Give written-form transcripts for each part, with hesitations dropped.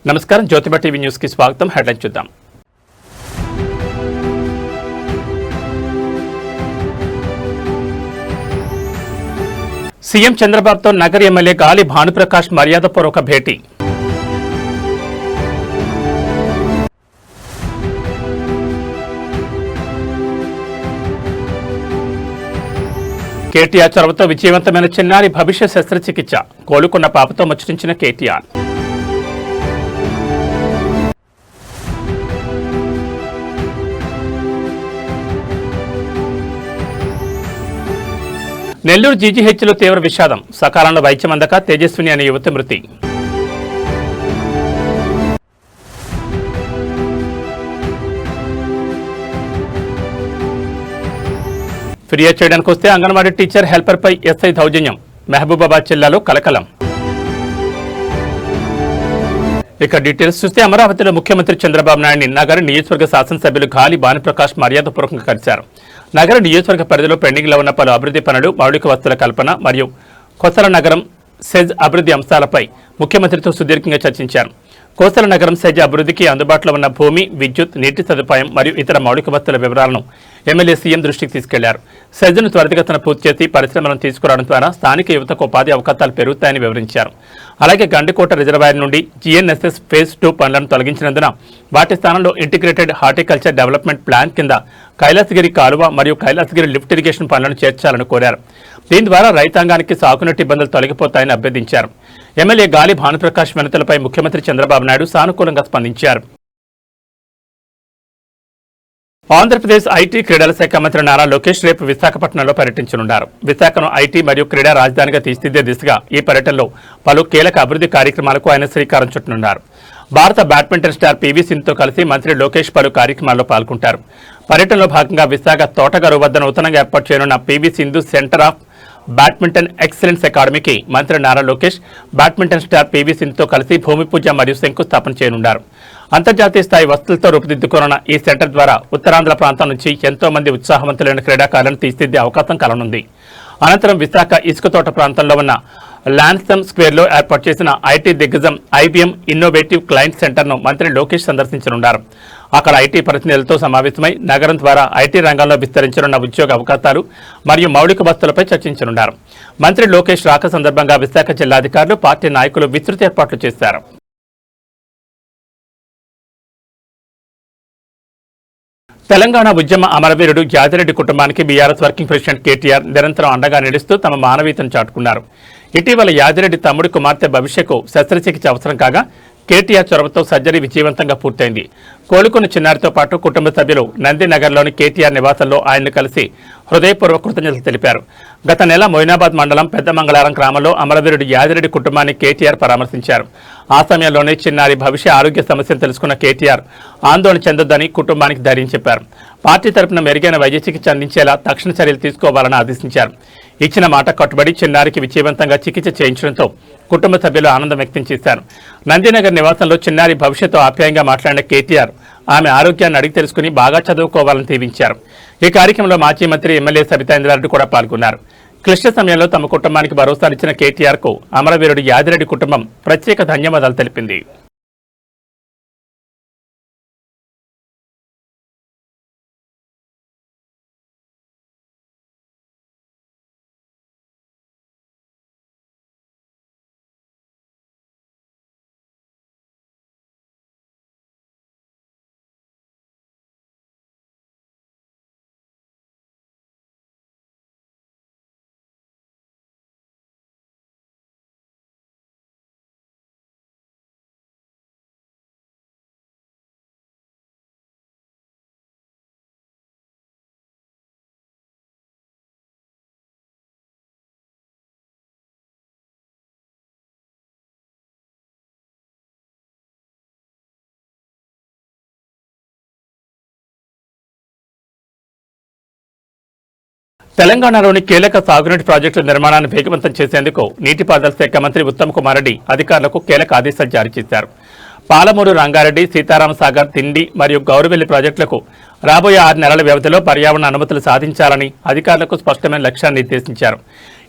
నమస్కారం జ్యోతిబ TV news కి స్వాగతం. హెడ్లైన్ చూద్దాం. సీఎం చంద్రబాబుతో నగర ఎమ్మెల్యే గాలి భానుప్రకాష్ మర్యాదపూర్వక భేటీ. కేటీఆర్ చొరవతో విజయవంతమైన చిన్నారి భవిష్య శస్త్రచికిత్స. కోలుకున్న పాపతో ముచ్చటించిన కేటీఆర్. నెల్లూరు జీజీహెచ్లో తీవ్ర విషాదం. సకాలంలో వైద్యం అందక తేజస్విని అనే యువతి మృతి. ఫిర్యాదు చేయడానికి వస్తే అంగన్వాడీ టీచర్ హెల్పర్పై ఎస్ఐ దౌర్జన్యం. మహబూబాబాద్ జిల్లాలో కలకలం. ఇక డీటెయిల్స్ చూస్తే అమరావతిలో ముఖ్యమంత్రి చంద్రబాబు నాయుడిని నగర నియోజకవర్గ శాసనసభ్యులు గాలి భానుప్రకాష్ మర్యాదపూర్వకంగా కలిశారు. నగర నియోజకవర్గ పరిధిలో పెండింగ్లో ఉన్న పలు అభివృద్ధి పనులు, మౌలిక వస్తువుల కల్పన మరియు కోసల నగరం సెజ్ అభివృద్ధి అంశాలపై ముఖ్యమంత్రితో సుదీర్ఘంగా చర్చించారు. కోసల నగరం సెజ్ అభివృద్ధికి అందుబాటులో ఉన్న భూమి, విద్యుత్, నీటి సదుపాయం మరియు ఇతర మౌలిక వస్తువుల వివరాలను ఎమ్మెల్యే సీఎం దృష్టికి తీసుకెళ్లారు. సెజ్ను త్వరితగతిన పూర్తి చేసి పరిశ్రమలను తీసుకురావడం ద్వారా స్థానిక యువతకు ఉపాధి అవకాశాలు పెరుగుతాయని వివరించారు. అలాగే గండికోట రిజర్వాయర్ నుండి జీఎన్ఎస్ఎస్ ఫేజ్ 2 పనులను తొలగించినందున వాటి స్థానంలో ఇంటిగ్రేటెడ్ హార్టికల్చర్ డెవలప్మెంట్ ప్లాన్ కింద కైలాసగిరి కాలువ మరియు కైలాసగిరి లిఫ్ట్ ఇరిగేషన్ పనులను చేర్చాలని కోరారు. దీని ద్వారా రైతాంగానికి సాగునీటి ఇబ్బందులు తొలగిపోతాయని అభ్యర్థించారు. ఎమ్మెల్యే గాలి భానుప్రకాష్ వినతులపై ముఖ్యమంత్రి చంద్రబాబు నాయుడు సానుకూలంగా స్పందించారు. ఆంధ్రప్రదేశ్ ఐటీ క్రీడల శాఖ మంత్రి నారా లోకేష్ రేపు విశాఖపట్నంలో పర్యటించనున్నారు. విశాఖను ఐటీ మరియు క్రీడా రాజధానిగా తీర్చిదిద్దే దిశగా ఈ పర్యటనలో పలు కీలక అభివృద్ధి కార్యక్రమాలకు ఆయన శ్రీకారం చుట్టనున్నారు. భారత బ్యాడ్మింటన్ స్టార్ పీవీ సింధుతో కలిసి మంత్రి లోకేష్ పలు కార్యక్రమాల్లో పాల్గొంటారు. పర్యటనలో భాగంగా విశాఖ తోటగారు వద్ద నూతనంగా ఏర్పాటు చేయనున్న PV Sindhu centre of badminton excellence అకాడమీకి మంత్రి Nara Lokesh badminton star PV సింధుతో కలిసి భూమి పూజ మరియు శంకుస్థాపన చేయనున్నారు. అంతర్జాతీయ స్థాయి వస్తువులతో రూపుదిద్దుకోనున్న ఈ సెంటర్ ద్వారా ఉత్తరాంధ్ర ప్రాంతం నుంచి ఎంతో మంది ఉత్సాహవంతులైన క్రీడాకారులను తీర్చిదిద్దే అవకాశం కలనుంది. అనంతరం విశాఖ ఇసుక తోట ప్రాంతంలో ఉన్న లాన్సమ్ స్క్వేర్లో ఏర్పాటు చేసిన ఐటీ దిగ్గజం ఐబీఎం ఇన్నోవేటివ్ క్లయింట్ సెంటర్ను మంత్రి లోకేష్ సందర్శించనున్నారు. అక్కడ ఐటీ ప్రతినిధులతో సమావేశమై నగరం ద్వారా ఐటీ రంగంలో విస్తరించనున్న ఉద్యోగ అవకాశాలు మరియు మౌలిక వస్తువులపై చర్చించనున్నారు. మంత్రి లోకేష్ రాక సందర్భంగా విశాఖ జిల్లాధికారులు, పార్టీ నాయకులు విస్తృత ఏర్పాట్లు చేశారు. తెలంగాణ ఉద్యమ అమరవీరుడు యాదిరెడ్డి కుటుంబానికి బీఆర్ఎస్ వర్కింగ్ ప్రెసిడెంట్ కేటీఆర్ నిరంతరం అండగా నిలుస్తూ తమ మానవీయతను చాటుకున్నారు. ఇటీవల యాదిరెడ్డి తమ్ముడి కుమార్తె భవిష్యకు శస్త్రచికిత్స అవసరం కాగా కేటీఆర్ చొరవతో సర్జరీ విజయవంతంగా పూర్తయింది. కోలుకున్న చిన్నారితో పాటు కుటుంబ సభ్యులు నందినగర్లోని కేటీఆర్ నివాసంలో ఆయన్ను కలిసి హృదయపూర్వక కృతజ్ఞతలు తెలిపారు. గత నెల మొయినాబాద్ మండలం పెద్దమంగళారం గ్రామంలో అమరవీరుడు యాదిరెడ్డి కుటుంబాన్ని కేటీఆర్ పరామర్శించారు. ఆ సమయంలోనే చిన్నారి భవిష్య ఆరోగ్య సమస్యను తెలుసుకున్న కేటీఆర్ ఆందోళన చెందొద్దని కుటుంబానికి ధైర్యం చెప్పారు. పార్టీ తరపున మెరుగైన వైద్య చికిత్స అందించేలా తక్షణ చర్యలు తీసుకోవాలని ఆదేశించారు. ఇచ్చిన మాట కట్టుబడి చిన్నారికి విజయవంతంగా చికిత్స చేయించడంతో కుటుంబ సభ్యులు ఆనందం వ్యక్తం చేశారు. నందినగర్ నివాసంలో చిన్నారి భవిష్యత్తు ఆప్యాయంగా మాట్లాడిన కేటీఆర్ ఆమె ఆరోగ్యాన్ని అడిగి తెలుసుకుని బాగా చదువుకోవాలని దీవించారు. ఈ కార్యక్రమంలో మాజీ మంత్రి ఎమ్మెల్యే సబితా ఇంద్రారెడ్డి కూడా పాల్గొన్నారు. క్లిష్ట సమయంలో తమ కుటుంబానికి భరోసానిచ్చిన కేటీఆర్కు అమరవీరుడు యాదిరెడ్డి కుటుంబం ప్రత్యేక ధన్యవాదాలు తెలిపింది. తెలంగాణలోని కీలక సాగునీటి ప్రాజెక్టుల నిర్మాణాన్ని వేగవంతం చేసేందుకు నీటిపారుదల శాఖ మంత్రి ఉత్తమ్ కుమార్ రెడ్డి అధికారులకు కీలక ఆదేశాలు జారీ చేశారు. పాలమూరు, రంగారెడ్డి, సీతారామ సాగర్, తిండి మరియు గౌరవెల్లి ప్రాజెక్టులకు రాబోయే 6 నెలల వ్యవధిలో పర్యావరణ అనుమతులు సాధించాలని అధికారులకు స్పష్టమైన లక్ష్యాన్ని నిర్దేశించారు.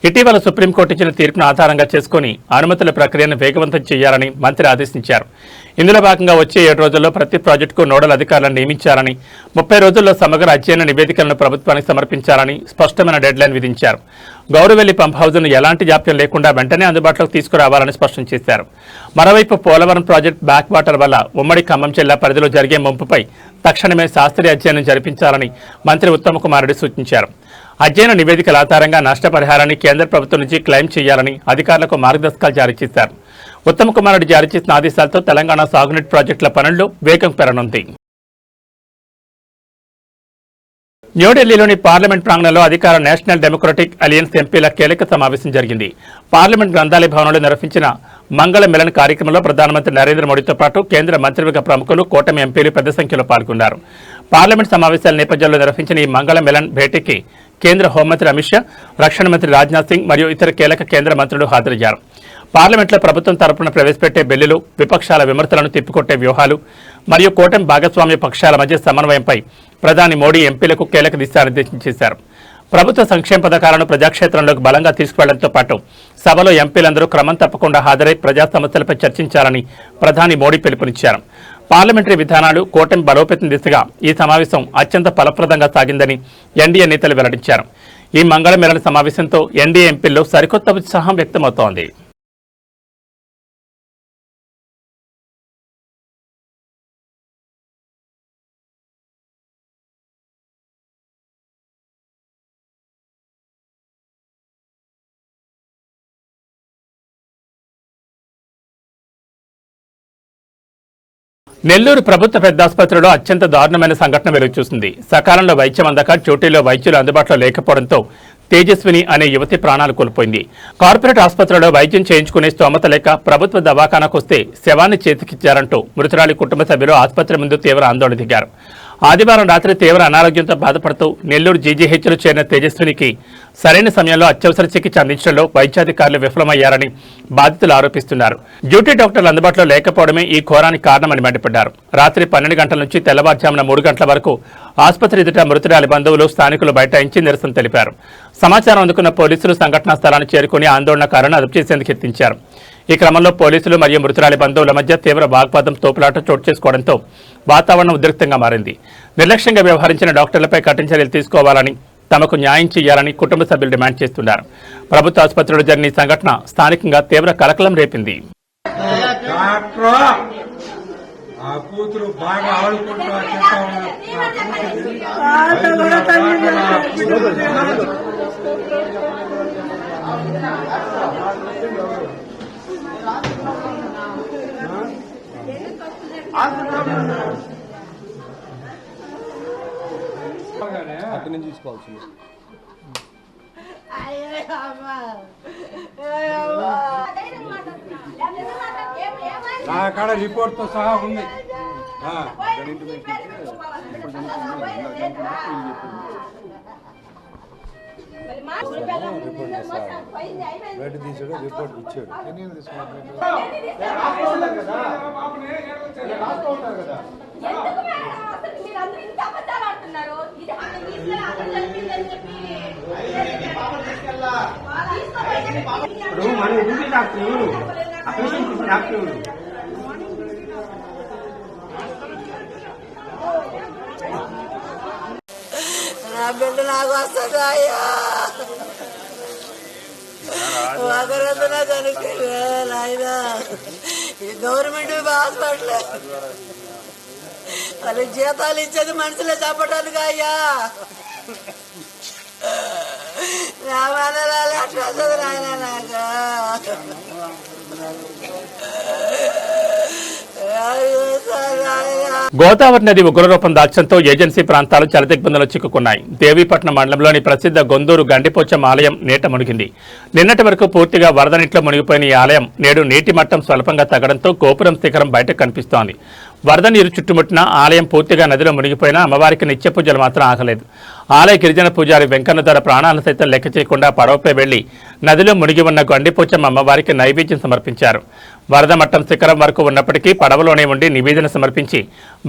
ఇటీవల సుప్రీంకోర్టు ఇచ్చిన తీర్పును ఆధారంగా చేసుకుని అనుమతుల ప్రక్రియను వేగవంతం చేయాలని మంత్రి ఆదేశించారు. ఇందులో భాగంగా వచ్చే 7 రోజుల్లో ప్రతి ప్రాజెక్టుకు నోడల్ అధికారులను నియమించాలని, 30 రోజుల్లో సమగ్ర అధ్యయన నివేదికలను ప్రభుత్వానికి సమర్పించాలని స్పష్టమైన డెడ్లైన్ విధించారు. గౌరవెల్లి పంప్ హౌజ్ను ఎలాంటి జాప్యం లేకుండా వెంటనే అందుబాటులోకి తీసుకురావాలని స్పష్టం చేశారు. మరోవైపు పోలవరం ప్రాజెక్టు బ్యాక్ వాటర్ వల్ల ఉమ్మడి ఖమ్మం జిల్లా పరిధిలో జరిగే ముంపుపై తక్షణమే శాస్త్రీయ అధ్యయనం జరిపించాలని మంత్రి ఉత్తమ్ కుమార్ రెడ్డి సూచించారు. అధ్యయన నివేదికల ఆధారంగా నష్టపరిహారాన్ని కేంద్ర ప్రభుత్వం నుంచి క్లెయిమ్ చేయాలని అధికారులకు మార్గదర్శకాలు జారీ చేశారు. ఉత్తమ్ కుమార్ రెడ్డి జారీ చేసిన ఆదేశాలతో తెలంగాణ సాగునీటి ప్రాజెక్టుల పనుల్లో వేగం పెరగనుంది. న్యూఢిల్లీలోని పార్లమెంట్ ప్రాంగణంలో అధికార నేషనల్ డెమోక్రటిక్ అలయన్స్ ఎంపీల కీలక సమావేశం జరిగింది. పార్లమెంట్ గ్రంథాలయ భవనంలో నిర్వహించిన మంగళ మిలన్ కార్యక్రమంలో ప్రధానమంత్రి నరేంద్ర మోడీతో పాటు కేంద్ర మంత్రివర్గ ప్రముఖులు, కూటమి ఎంపీలు పెద్ద సంఖ్యలో పాల్గొన్నారు. పార్లమెంట్ సమావేశాల నేపథ్యంలో నిర్వహించిన ఈ మంగళ మిలన్ భేటీకి కేంద్ర హోంమంత్రి అమిత్ షా, రక్షణ మంత్రి రాజ్నాథ్ సింగ్ మరియు ఇతర కీలక కేంద్ర మంత్రులు హాజరయ్యారు. పార్లమెంట్లో ప్రభుత్వం తరపున ప్రవేశపెట్టే బిల్లులు, విపక్షాల విమర్శలను తిప్పికొట్టే వ్యూహాలు మరియు కూటమి భాగస్వామ్య పక్షాల మధ్య సమన్వయంపై ప్రధాని మోడీ ఎంపీలకు కీలక దిశానిర్దేశం చేశారు. ప్రభుత్వ సంక్షేమ పథకాలను ప్రజాక్షేత్రంలోకి బలంగా తీసుకువెళ్లడంతో పాటు సభలో ఎంపీలందరూ క్రమం తప్పకుండా హాజరై ప్రజా సమస్యలపై చర్చించాలని ప్రధాని మోడీ పిలుపునిచ్చారు. పార్లమెంటరీ విధానాలు, కూటమి బలోపేతం దిశగా ఈ సమావేశం అత్యంత ఫలప్రదంగా సాగిందని ఎన్డీఏ నేతలు వెల్లడించారు. ఈ మంగళ మిలన సమావేశంతో ఎన్డీఏ ఎంపీల్లో సరికొత్త ఉత్సాహం వ్యక్తమవుతోంది. నెల్లూరు ప్రభుత్వ పెద్దాసుపత్రిలో అత్యంత దారుణమైన సంఘటన వెలుగుచూసింది. సకాలంలో వైద్యం అందక డ్యూటీలో వైద్యులు అందుబాటులో లేకపోవడంతో తేజస్విని అనే యువతి ప్రాణాలు కోల్పోయింది. కార్పొరేట్ ఆసుపత్రిలో వైద్యం చేయించుకునే స్తోమత లేక ప్రభుత్వ దవాఖానాకు వస్తే శవాన్ని చేతికిచ్చారంటూ మృతురాలి కుటుంబ సభ్యులు ఆసుపత్రి ముందు తీవ్ర ఆందోళన దిగారు. ఆదివారం రాత్రి తీవ్ర అనారోగ్యంతో బాధపడుతూ నెల్లూరు జీజీహెచ్లో చేరిన తేజస్వినికి సరైన సమయంలో అత్యవసర చికిత్స అందించడంలో వైద్యాధికారులు విఫలమయ్యారని బాధితులు ఆరోపిస్తున్నారు. డ్యూటీ డాక్టర్లు అందుబాటులో లేకపోవడమే ఈ ఘోరానికి కారణమని మండిపడ్డారు. రాత్రి 12 గంటల నుంచి తెల్లవారుజామున 3 గంటల వరకు ఆసుపత్రి ఎదుట మృతురాలి బంధువులు, స్థానికులు బైఠాయించి నిరసన తెలిపారు. సమాచారం అందుకున్న పోలీసులు సంఘటనా స్థలాన్ని చేరుకుని ఆందోళనకారులను అదుపు చేసేందుకు యత్నించారు. ఈ క్రమంలో పోలీసులు మరియు మృతురాలి బంధువుల మధ్య తీవ్ర వాగ్వాదం, తోపులాట చోటు చేసుకోవడంతో వాతావరణం ఉద్రిక్తంగా మారింది. నిర్లక్ష్యంగా వ్యవహరించిన డాక్టర్లపై కఠిన చర్యలు తీసుకోవాలని, తమకు న్యాయం చేయాలని కుటుంబ సభ్యులు డిమాండ్ చేస్తున్నారు. ప్రభుత్వ ఆసుపత్రిలో జరిగిన ఈ సంఘటన స్థానికంగా తీవ్ర కలకలం రేపింది. అక్కడి నుంచి తీసుకోవాల్సింది. నా కాడ రిపోర్ట్ తో సహా ఉంది. బయట తీసాడు, రిపోర్ట్ ఇచ్చాడు. నా బిడ్డ నాకు వస్తుంది అయ్యా, ఒకరంతా నాకు అనుకోలేదా? ఈ గవర్నమెంట్ హాస్పిటల్ వాళ్ళకి జీతాలు ఇచ్చేది మనుషులే చెప్పడానికి అయ్యా. నా మనరాలు అట్లా వస్తుంది నాయన నాకు. గోదావరి నది ఉగ్రరూపం దాల్చడంతో ఏజెన్సీ ప్రాంతాలు జలదిగ్బంధంలో చిక్కుకున్నాయి. దేవీపట్నం మండలంలోని ప్రసిద్ధ గొందూరు గండిపోచమ్మ ఆలయం నీట మునిగింది. నిన్నటి వరకు పూర్తిగా వరద నీటిలో మునిగిపోయిన ఈ ఆలయం నేడు నీటి మట్టం స్వల్పంగా తగ్గడంతో గోపురం శిఖరం బయటకు కనిపిస్తోంది. వరద నీరు చుట్టుముట్టిన ఆలయం పూర్తిగా నదిలో మునిగిపోయినా అమ్మవారికి నిత్య పూజలు మాత్రం ఆగలేదు. ఆలయ గిరిజన పూజారి వెంకన్న ధర ప్రాణాలను సైతం లెక్క చేయకుండా పడవపై వెళ్లి నదిలో మునిగి ఉన్న గండిపోచమ్మ అమ్మవారికి నైవేద్యం సమర్పించారు. వరద మట్టం శిఖరం వరకు ఉన్నప్పటికీ పడవలోనే ఉండి నివేదన సమర్పించి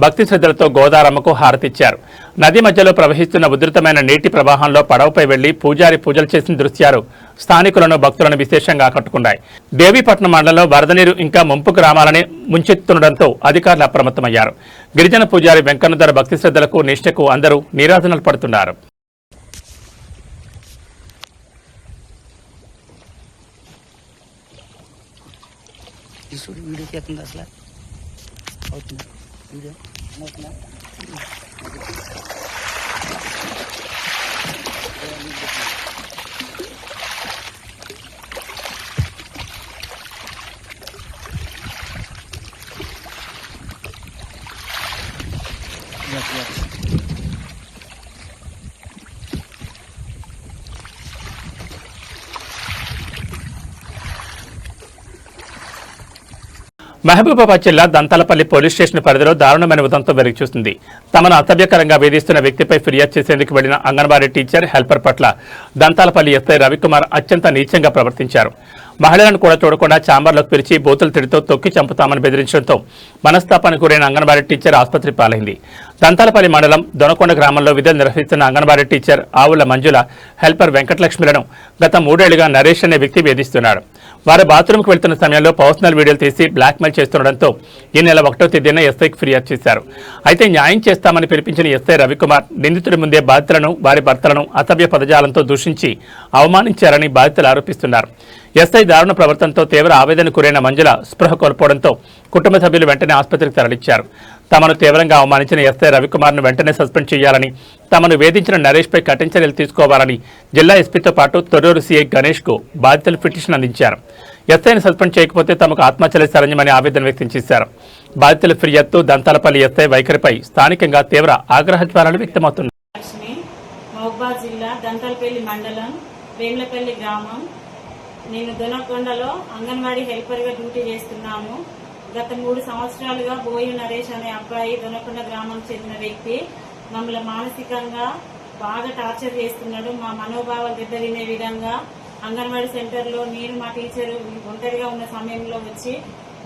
భక్తి శ్రద్ధలతో గోదారమ్మకు హారతిచ్చారు. నది మధ్యలో ప్రవహిస్తున్న ఉధృతమైన నీటి ప్రవాహంలో పడవపై వెళ్లి పూజారి పూజలు చేసిన దృశ్యాలు స్థానికులను భక్తులను విశేషంగా ఆకట్టుకున్నాయి. దేవీపట్నం మండలంలో వరద నీరు ఇంకా ముంపు గ్రామాలని ముంచెత్తుండటంతో అధికారులు అప్రమత్తమయ్యారు. గిరిజన పూజారి వెంకన్నధర భక్తి శ్రద్ధలకు నిష్ఠకు అందరూ నీరాజనాలు పడుతున్నారు. వీడియో చేస్తుంది అసలు అవుతుంది వీడియో మహబూబాబాద్ జిల్లా దంతాలపల్లి పోలీస్ స్టేషన్ పరిధిలో దారుణమైన ఉదంతం వెలుగు చూస్తుంది. తమను అసభ్యకరంగా వేధిస్తున్న వ్యక్తిపై ఫిర్యాదు చేసేందుకు వెళ్లిన అంగన్వాడీ టీచర్ హెల్పర్ పట్ల దంతాలపల్లి ఎస్ఐ రవికుమార్ అత్యంత నీచంగా ప్రవర్తించారు. మహిళలను కూడా చూడకుండా ఛాంబర్లోకి పిలిచి బూతులు తిడితో తొక్కి చంపుతామని బెదిరించడంతో మనస్తాపానికి గురైన అంగన్వాడీ టీచర్ ఆసుపత్రి పాలైంది. దంతాలపల్లి మండలం దొనకొండ గ్రామంలో విధులు నిర్వహిస్తున్న అంగన్వాడీ టీచర్ ఆవుల మంజుల, హెల్పర్ వెంకటలక్ష్మిలను గత 3 ఏళ్లుగా నరేష్ అనే వ్యక్తి వేధిస్తున్నాడు. వారు బాత్రూంకు వెళ్తున్న సమయంలో పర్సనల్ వీడియోలు తీసి బ్లాక్మెయిల్ చేస్తుండటంతో ఈ నెల 1వ తేదీన ఎస్ఐకి ఫిర్యాదు చేశారు. అయితే న్యాయం చేస్తామని పిలిపించిన ఎస్ఐ రవికుమార్ నిందితుడి ముందే బాధితులను, వారి భర్తలను అసభ్య పదజాలంతో దూషించి అవమానించారని బాధితులు ఆరోపిస్తున్నారు. ఎస్ఐ దారుణ ప్రవర్తనతో తీవ్ర ఆవేదనకు గురైన మంజుల స్పృహ కోల్పోవడంతో కుటుంబ సభ్యులు వెంటనే ఆసుపత్రికి తరలించారు. తమను తీవ్రంగా అవమానించిన ఎస్ఐ రవికుమార్ను వెంటనే సస్పెండ్ చేయాలని, తమను వేధించిన నరేష్పై కఠిన చర్యలు తీసుకోవాలని జిల్లా ఎస్పీతో పాటు తొర్రూరు సీఐ గణేష్కు బాధితులు పిటిషన్ అందించారు. ఎస్ఐని సస్పెండ్ చేయకపోతే తమకు ఆత్మహత్యలే శరణ్యమని ఆవేదన వ్యక్తం చేశారు. బాధితుల ఫిర్యాదుతో దంతాలపల్లి ఎస్ఐ వైఖరిపై స్థానికంగా తీవ్ర ఆగ్రహ జ్వాలలు వ్యక్తమవుతున్నాయి. మహబూబాబాద్ జిల్లా దంతాలపల్లి మండలం వేములపల్లి గ్రామం. నేను దొనకొండలో అంగన్వాడీ హెల్పర్గా డ్యూటీ చేస్తున్నాను. గత 3 సంవత్సరాలుగా బోయి నరేష్ అనే అబ్బాయి దొనకొండ గ్రామం చెందిన వ్యక్తి మమ్మల్ని మానసికంగా బాగా టార్చర్ చేస్తున్నాడు. మా మనోభావాలు దెబ్బతినే విధంగా అంగన్వాడీ సెంటర్లో నేను మా టీచరు ఒంటరిగా ఉన్న సమయంలో వచ్చి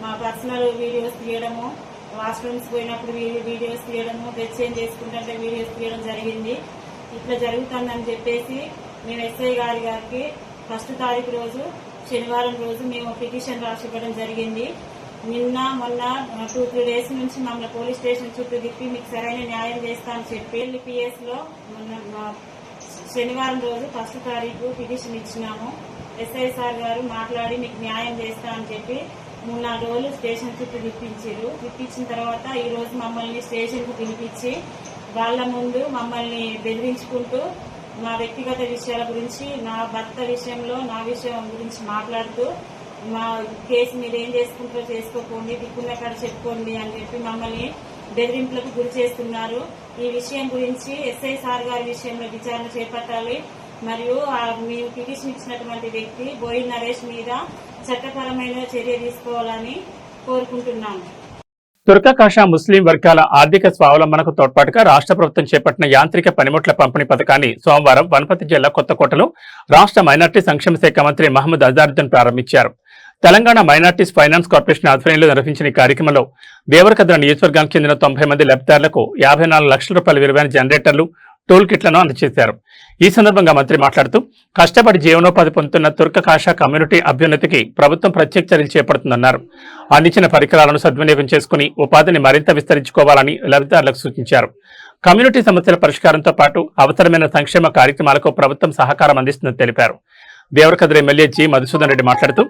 మా పర్సనల్ వీడియోస్ తీయడము, వాష్రూమ్స్ పోయినప్పుడు వీడియోస్ తీయడము, డ్రెస్ చేంజ్ చేసుకుంటుంటే వీడియోస్ తీయడం జరిగింది. ఇట్లా జరుగుతుందని చెప్పేసి మేము ఎస్ఐ గారికి 1వ తారీఖు రోజు శనివారం రోజు మేము పిటిషన్ రాసి ఇవ్వడం జరిగింది. నిన్న మొన్న 2-3 డేస్ నుంచి మమ్మల్ని పోలీస్ స్టేషన్ చుట్టూ తిప్పి మీకు సరైన న్యాయం చేస్తా అని చెప్పి పిఎస్ లో శనివారం రోజు 1వ తారీఖు పిటిషన్ ఇచ్చినాము. ఎస్ఐ సార్ గారు మాట్లాడి మీకు న్యాయం చేస్తా అని చెప్పి 3-4 రోజులు స్టేషన్ చుట్టూ తిప్పించిన తర్వాత ఈ రోజు మమ్మల్ని స్టేషన్ కు పిలిపించి వాళ్ళ ముందు మమ్మల్ని బెదిరించుకుంటూ మా వ్యక్తిగత విషయాల గురించి, నా భర్త విషయంలో నా విషయం గురించి మాట్లాడుతూ మా కేసు మీరు ఏం చేసుకుంటారో చేసుకోకండి, దిక్కున్న కాడ చెప్పుకోండి అని చెప్పి మమ్మల్ని బెదిరింపులకు గురి చేస్తున్నారు. ఈ విషయం గురించి ఎస్ఐ సార్ గారి విషయంలో విచారణ చేపట్టాలి. మరియు మేము పిటిషన్ ఇచ్చినటువంటి వ్యక్తి బోయి నరేష్ మీద చట్టపరమైన చర్య తీసుకోవాలని కోరుకుంటున్నాము. తుర్కకాషా ముస్లిం వర్గాల ఆర్థిక స్వావలంబనకు తోడ్పాటుగా రాష్ట్ర ప్రభుత్వం చేపట్టిన యాంత్రిక పనిముట్ల పంపిణీ పథకాన్ని సోమవారం వనపర్తి జిల్లా కొత్తకోటలో రాష్ట్ర మైనార్టీ సంక్షేమ శాఖ మంత్రి మహమ్మద్ అజారుద్దీన్ ప్రారంభించారు. తెలంగాణ మైనార్టీస్ ఫైనాన్స్ కార్పొరేషన్ ఆధ్వర్యంలో నిర్వహించిన ఈ కార్యక్రమంలో దేవరకద్ర నియోజకవర్గానికి చెందిన 90 మంది లబ్ధిదారులకు 54 లక్షల రూపాయల విలువైన జనరేటర్లు, టోల్ కిట్లను అందజేశారు. ఈ సందర్భంగా మంత్రి మాట్లాడుతూ కష్టపడి జీవనోపాధి పొందుతున్న తుర్కకాషా కమ్యూనిటీ అభ్యున్నతికి ప్రభుత్వం ప్రత్యేక చర్యలు చేపడుతుందన్నారు. అందించిన పరికరాలను సద్వినియోగం చేసుకుని ఉపాధిని మరింత విస్తరించుకోవాలని లబ్ధిదారులకు సూచించారు. కమ్యూనిటీ సమస్యల పరిష్కారంతో పాటు అవసరమైన సంక్షేమ కార్యక్రమాలకు ప్రభుత్వం సహకారం అందిస్తుందని తెలిపారు. దేవరకద్ర ఎమ్మెల్యే జి మధుసూదన్ రెడ్డి మాట్లాడుతూ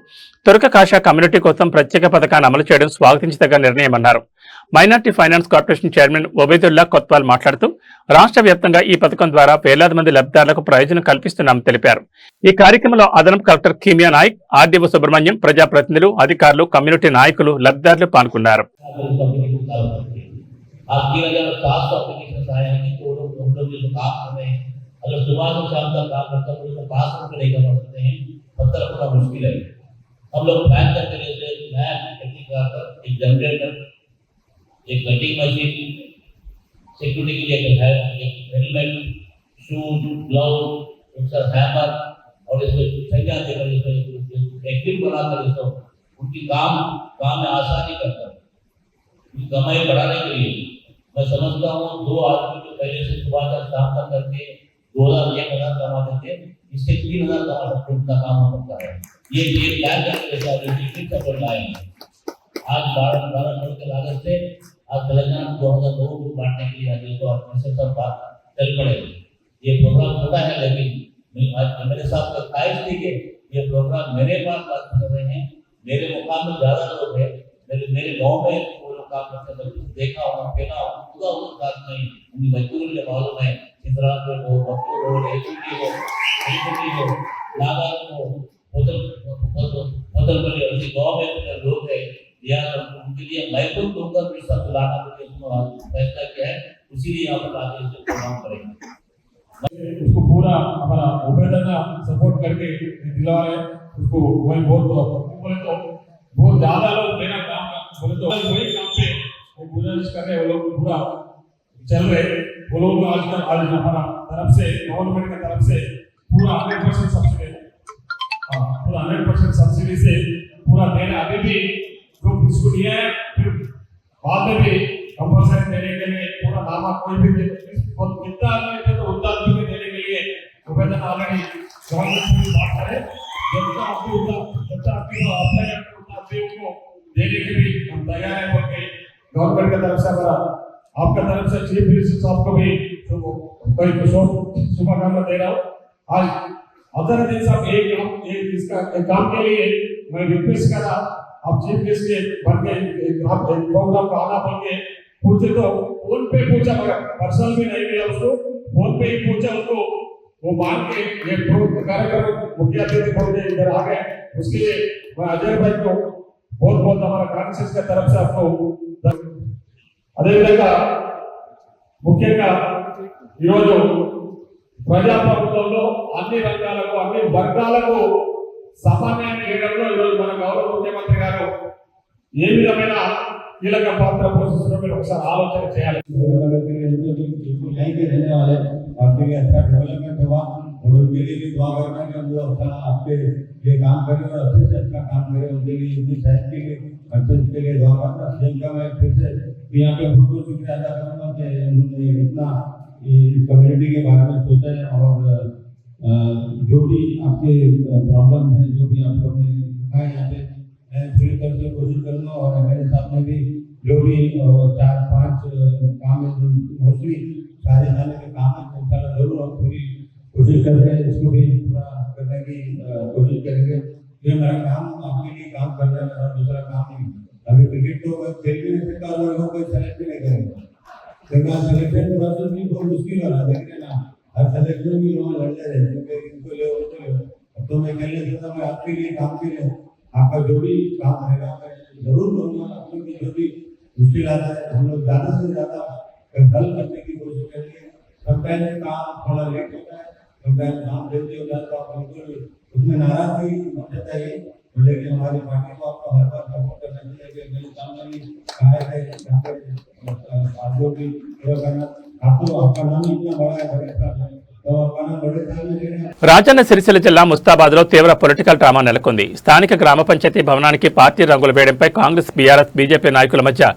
తుర్కకాషా కమ్యూనిటీ కోసం ప్రత్యేక పథకాన్ని అమలు చేయడం స్వాగతించదగ్గ నిర్ణయమన్నారు. Minority finance corporation chairman Obedullah Kotwal మాట్లాడుతూ రాష్ట్ర వ్యాప్తంగా ఈ పథకం ద్వారా వేలాది మంది లబ్ధిదారులకు ప్రయోజనం కల్పిస్తున్నామని తెలిపారు. ఈ కార్యక్రమంలో అదనపు కలెక్టర్ కీమియా నాయక్, ఆర్డీఓ సుబ్రహ్మణ్యం, ప్రజాప్రతినిధులు, అధికారులు, కమ్యూనిటీ నాయకులు, లబ్ధిదారులు పాల్గొన్నారు. अगर सुबह से शाम तक काम करता है तो 5 रुपये नहीं कमा सकते हैं, 70 रुपये मुश्किल है। हम लोग बैंक करते रहते हैं, एक जनरेटर, एक कटिंग मशीन, सिक्योरिटी के लिए एक हेलमेट, शूज, ग्लव्स, एक हैमर और इसको संज्ञा देकर इसको एक्टिव बनाकर इसको उनकी काम में आसानी करता है, कमाई बढ़ाने के लिए। मैं समझता हूँ 2 आदमी जो पहले से सुबह तक शाम तक करके 2000-1000 कमाते थे, इससे 3000 कमा सकते, उनका काम हो सकता है। ये प्लान करके सफल लाएंगे। आज 12 करोड़ की लागत से आज तेलंगाना 2000 लोगों को बांटने के लिए आज तो आपसे सब बात चल पड़ेगी। ये प्रोग्राम छोटा है, लेकिन आज मेरे साथ का ख्वाहिश थी कि ये प्रोग्राम मेरे पास बात कर रहे हैं, मेरे मुकाम में ज्यादा लोग हैं, मेरे गाँव में वो लोग काम करते हैं, देखा हूँ कहना हूँ पूरा उस बात नहीं उनकी मजबूरी मुझे मालूम है। चित्रांत हो, बच्चों हो, नागा हो, होटल बने उसी गाँव में लोग है या उनके लिए मैं खुद दूंगा पैसा दिलाना फैसला किया है, इसीलिए यहाँ पर आगे इसे प्रोग्राम करेंगे। उसको पूरा हमारा उपेंद्र सपोर्ट करके दिला रहे उसको। वही बोले तो बहुत ज्यादा लोग मेरा काम बोले तो वही काम पे गुजारिश कर रहे, वो लोग पूरा चल रहे। वो लोग आज हमारा तरफ से गवर्नमेंट की तरफ से पूरा 100% सब्सिडी, पूरा 100% सब्सिडी से पूरा देना। अभी भी जो बिस्कुट दिया है फिर बाद में भी कंपल्सरी देने के लिए पूरा नामा कोई भी कितना आदमी तो उतना आदमी देने के लिए उपेंद्र ऑलरेडी गवर्नमेंट से बात करे। जब तक आपकी अप्लाई को देने के लिए हम तैयार है, क्योंकि गवर्नमेंट की तरफ से हमारा आपका तरफ से चीफ मिनिस्टर साहब को भी शुभकामना दे रहा हूँ। आज अदर दिन साहब एक काम के लिए मैं रिक्वेस्ट कर रहा, आप चीफ मिनिस्टर के बन के प्रोग्राम का आना बन के पूछे तो फोन पे पूछा, मगर पर्सनल भी नहीं मिला उसको, फोन पे ही पूछा उसको। वो मान के ये कार्यक्रम मुखिया अतिथि बोल के इधर आ गए। उसके लिए मैं अजय भाई को बहुत बहुत हमारा कांग्रेस की तरफ से आपको अदे विधंगा ముఖ్యంగా ఈరోజు ప్రజాప్రభుత్వంలో అన్ని రంగాలకు అన్ని వర్గాలకు సమన్వయం చేయడంలో ఈరోజు మన గౌరవ ముఖ్యమంత్రి గారు ఏ విధమైన కీలక పాత్ర పోషిస్తున్నారో మీరు ఒకసారి ఆలోచన చేయాలి। आपके लिए अच्छा डेवलपमेंट हुआ और उनके लिए भी दुआ करना कि जो अच्छा आपके लिए काम करे और अच्छे से अच्छा काम करे, उनके लिए उनकी सेहत के लिए अच्छे के लिए दुआ करना। जिनका मैं फिर से यहाँ पे बहुत शुक्रिया अदा करूँगा कि उन्होंने इतना कम्युनिटी के बारे में सोचा है और जो भी आपके प्रॉब्लम है, जो भी आप लोग ने कहा यहाँ पे मैं पूरी तरह से कोशिश करूँगा। और मेरे सामने भी जो भी 4-5 काम है, मोस्टली सारे साल के काम है, इंशाल्लाह जरूर हम पूरी कोशिश करके इसको भी पूरा करने की कोशिश करेंगे। ये मेरा काम आपके लिए काम करना है, मेरा दूसरा काम नहीं। अभी क्रिकेट तो खेल भी नहीं सकता और लोगों को सेलेक्ट भी नहीं करेंगे, क्योंकि सिलेक्शन प्रोसेस भी बहुत मुश्किल हो रहा है। देखिए ना, हर सिलेक्शन भी लोग लड़ते रहे, क्योंकि इनको ले उनको ले। तो मैं कहने चाहता हूँ आपके लिए काम के लिए आपका जो भी काम रहेगा मैं जरूर करूँगा। आप लोग की जो भी मुश्किल आता है हम लोग ज़्यादा से ज़्यादा हल करने की कोशिश करेंगे। समटाइम काम थोड़ा लेट होता है, समटाइम काम जल्दी हो जाता है, आप बिल्कुल उसमें नाराज भी होना चाहिए, लेकिन हमारी पार्टी को आपको हर बार सपोर्ट करना चाहिए। कि मेरे सामने भी कहा है यहाँ पे साथियों की सेवा करना, आपको आपका नाम इतना बड़ा है बड़े साल है, तो आपका नाम बड़े साल में ले रहे हैं। రాజన్న సిరిసిల్ల జిల్లా ముస్తాబాద్లో తీవ్ర పొలిటికల్ డ్రామా నెలకొంది। స్థానిక గ్రామ పంచాయతీ భవనానికి పార్టీ రంగులు వేయడంపై కాంగ్రెస్, బీఆర్ఎస్, బీజేపీ నాయకుల మధ్య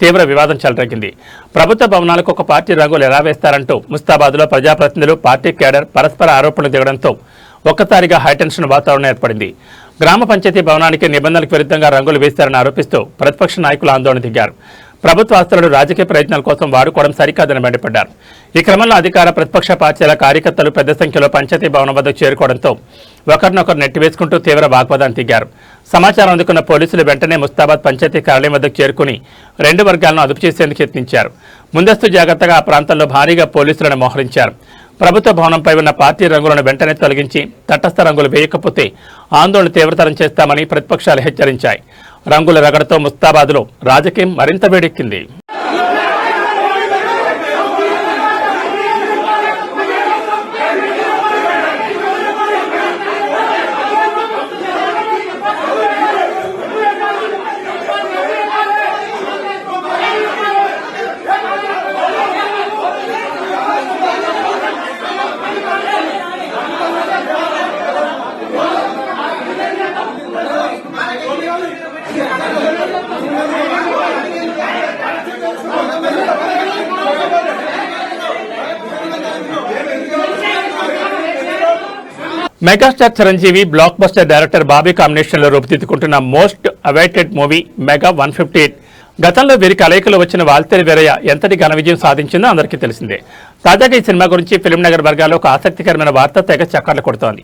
తీవ్ర వివాదం చెలరేగింది। ప్రభుత్వ భవనాలకు ఒక పార్టీ రంగులు ఎలా వేస్తారంటూ ముస్తాబాద్లో ప్రజాప్రతినిధులు, పార్టీ కేడర్ పరస్పర ఆరోపణలు దిగడంతో ఒక్కసారిగా హైటెన్షన్ వాతావరణం ఏర్పడింది। గ్రామ పంచాయతీ భవనానికి నిబంధనలకు విరుద్ధంగా రంగులు వేశారని ఆరోపిస్తూ ప్రతిపక్ష నాయకులు ఆందోళన దిగారు। ప్రభుత్వ ఆస్తులను రాజకీయ ప్రయత్నాల కోసం వాడుకోవడం సరికాదని మండిపడ్డారు। ఈ క్రమంలో అధికార ప్రతిపక్ష పార్టీల కార్యకర్తలు పెద్ద సంఖ్యలో పంచాయతీ భవనం వద్దకు చేరుకోవడంతో ఒకరినొకరు నెట్టివేసుకుంటూ తీవ్ర వాగ్వాదానికి దిగారు। సమాచారం అందుకున్న పోలీసులు వెంటనే ముస్తాబాద్ పంచాయతీ కార్యాలయం వద్దకు చేరుకుని 2 వర్గాలను అదుపు చేసేందుకు యత్నించారు। ముందస్తు జాగ్రత్తగా ఆ ప్రాంతంలో భారీగా పోలీసులను మోహరించారు। ప్రభుత్వ భవనంపై ఉన్న పార్టీ రంగులను వెంటనే తొలగించి తటస్థ రంగులు వేయకపోతే ఆందోళన తీవ్రతరం చేస్తామని ప్రతిపక్షాలు హెచ్చరించాయి। రంగుల రగడతో ముస్తాబాద్లో రాజకీయం మరింత వేడెక్కింది। Megastar Chiranjeevi block buster director Bobby కాంబినేషన్లో రూపుదిద్దుకుంటున్న మోస్ట్ అవైటెడ్ మూవీ మెగా 158 గతంలో వీరి కలయికలో వచ్చిన వాల్తేరు వీరయ్య ఎంతటి ఘన విజయం సాధించిందో అందరికీ తెలిసిందే. తాజాగా ఈ సినిమా గురించి ఫిల్మ్ నగర్ వర్గాల్లో ఒక ఆసక్తికరమైన వార్త తెగ చక్కర్లు కొడుతోంది.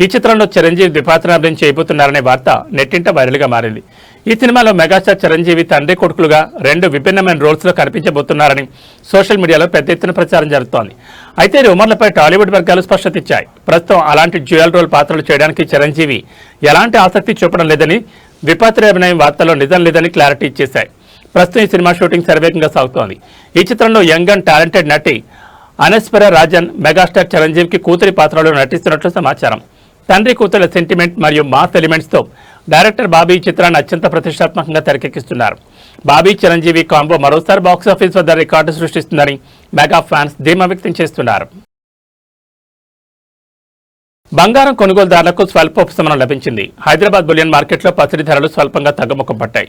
ఈ చిత్రంలో చిరంజీవి ద్విపాత్రాభినయం చేయబోతున్నారనే వార్త నెట్టింట వైరల్గా మారింది. ఈ సినిమాలో మెగాస్టార్ చిరంజీవి తండ్రి కొడుకులుగా 2 విభిన్నమైన రోల్స్లో కనిపించబోతున్నారని సోషల్ మీడియాలో పెద్ద ఎత్తున ప్రచారం జరుగుతోంది. అయితే రూమర్లపై టాలీవుడ్ వర్గాలు స్పష్టత ఇచ్చాయి. ప్రస్తుతం అలాంటి డ్యూయల్ రోల్ పాత్రలు చేయడానికి చిరంజీవి ఎలాంటి ఆసక్తి చూపడం లేదని, ద్విపాత్రాభినయం వార్తలో నిజం లేదని క్లారిటీ ఇచ్చేశాయి. ప్రస్తుతం ఈ సినిమా షూటింగ్ శరవేగంగా సాగుతోంది. ఈ చిత్రంలో యంగ్ అండ్ టాలెంటెడ్ నటి అనస్వర రాజన్ మెగాస్టార్ చిరంజీవికి కూతురి పాత్రలో నటిస్తున్నట్లు సమాచారం. తండ్రి కూతురి సెంటిమెంట్ మరియు మాస్ ఎలిమెంట్స్తో డైరెక్టర్ బాబీ ఈ చిత్రాన్ని అత్యంత ప్రతిష్టాత్మకంగా తెరకెక్కిస్తున్నారు. బాబీ చిరంజీవి కాంబో మరోసారి బాక్సాఫీస్ వద్ద రికార్డు సృష్టిస్తుందని మెగా ఫ్యాన్స్ ధీమా వ్యక్తం చేస్తున్నారు. బంగారం కొనుగోలుదారులకు స్వల్ప ఉపశమనం లభించింది. హైదరాబాద్ బులియన్ మార్కెట్లో పసిడి ధరలు స్వల్పంగా తగ్గుముఖం పట్టాయి.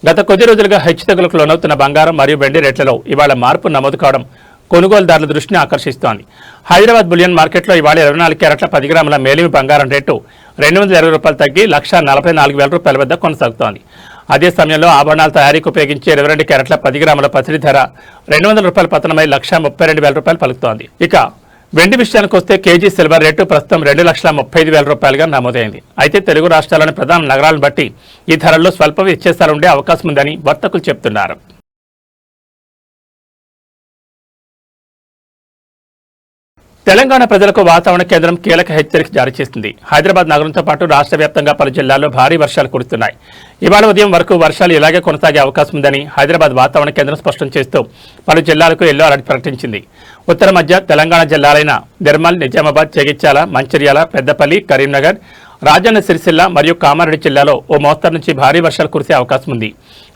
గత కొద్ది రోజులుగా హెచ్చుతగ్గులకు లోనవుతున్న బంగారం మరియు వెండి రేట్లలో ఇవాళ మార్పు నమోదు కావడం కొనుగోలుదారుల దృష్టిని ఆకర్షిస్తోంది. హైదరాబాద్ బులియన్ మార్కెట్లో ఇవాళ 24 క్యారెట్ల 10 గ్రాముల మేలిమి బంగారం రేటు ₹220 తగ్గి ₹1,44,000 వద్ద కొనసాగుతోంది. అదే సమయంలో ఆభరణాల తయారీకి ఉపయోగించే 22 క్యారెట్ల 10 గ్రాముల పసిడి ధర ₹200 పతనమై ₹1,32,000 పలుకుతోంది. ఇక వెండి విషయానికి వస్తే కేజీ సిల్వర్ రేటు ప్రస్తుతం ₹2,35,000గా నమోదైంది. అయితే తెలుగు రాష్ట్రాల్లోని ప్రధాన నగరాలను బట్టి ఈ ధరల్లో స్వల్ప వ్యత్యాసాలుండే అవకాశం ఉందని వర్తకులు చెబుతున్నారు. తెలంగాణ ప్రజలకు వాతావరణ కేంద్రం కీలక హెచ్చరిక జారీ చేసింది. హైదరాబాద్ నగరంతో పాటు రాష్ట్ర వ్యాప్తంగా పలు జిల్లాల్లో భారీ వర్షాలు కురుస్తున్నాయి. ఇవాళ ఉదయం వరకు వర్షాలు ఇలాగే కొనసాగే అవకాశం ఉందని హైదరాబాద్ వాతావరణ కేంద్రం స్పష్టం చేస్తూ పలు జిల్లాలకు ఎల్లో అలర్ట్ ప్రకటించింది. ఉత్తర మధ్య తెలంగాణ జిల్లాలైన నిర్మల్, నిజామాబాద్, జగిత్యాల, మంచిర్యాల, పెద్దపల్లి, కరీంనగర్, రాజన్న సిరిసిల్ల మరియు కామారెడ్డి జిల్లాలో ఓ మోస్తరు నుంచి భారీ వర్షాలు కురిసే అవకాశం ఉంది.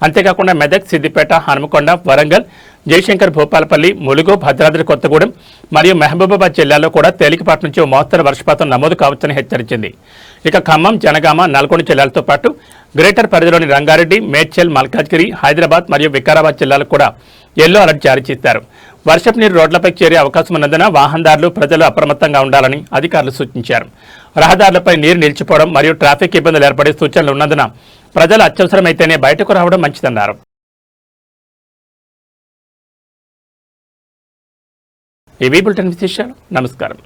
అంతేకాకుండా మెదక్, సిద్దిపేట, హనుమకొండ, వరంగల్, జయశంకర్, భూపాలపల్లి, ములుగు, భద్రాద్రి కొత్తగూడెం మరియు మహబూబాబాద్ జిల్లాల్లో కూడా తేలికపాటి నుంచి ఓ మోస్తరు వర్షపాతం నమోదు కావచ్చని హెచ్చరించింది. ఇక ఖమ్మం, జనగామ, నల్గొండ జిల్లాలతో పాటు గ్రేటర్ పరిధిలోని రంగారెడ్డి, మేడ్చల్, మల్కాజ్గిరి, హైదరాబాద్ మరియు వికారాబాద్ జిల్లాలకు కూడా ఎల్లో అలర్ట్ జారీ చేశారు. వర్షపు నీరు రోడ్లపై చేరే అవకాశం ఉన్నందున వాహనదారులు, ప్రజలు అప్రమత్తంగా ఉండాలని అధికారులు సూచించారు. రహదారులపై నీరు నిలిచిపోవడం మరియు ట్రాఫిక్ ఇబ్బందులు ఏర్పడే సూచనలు ఉన్నందున ప్రజలు అత్యవసరమైతేనే బయటకు రావడం మంచిదన్నారు. ఈ బులెటిన్ విశేషాలు. నమస్కారం.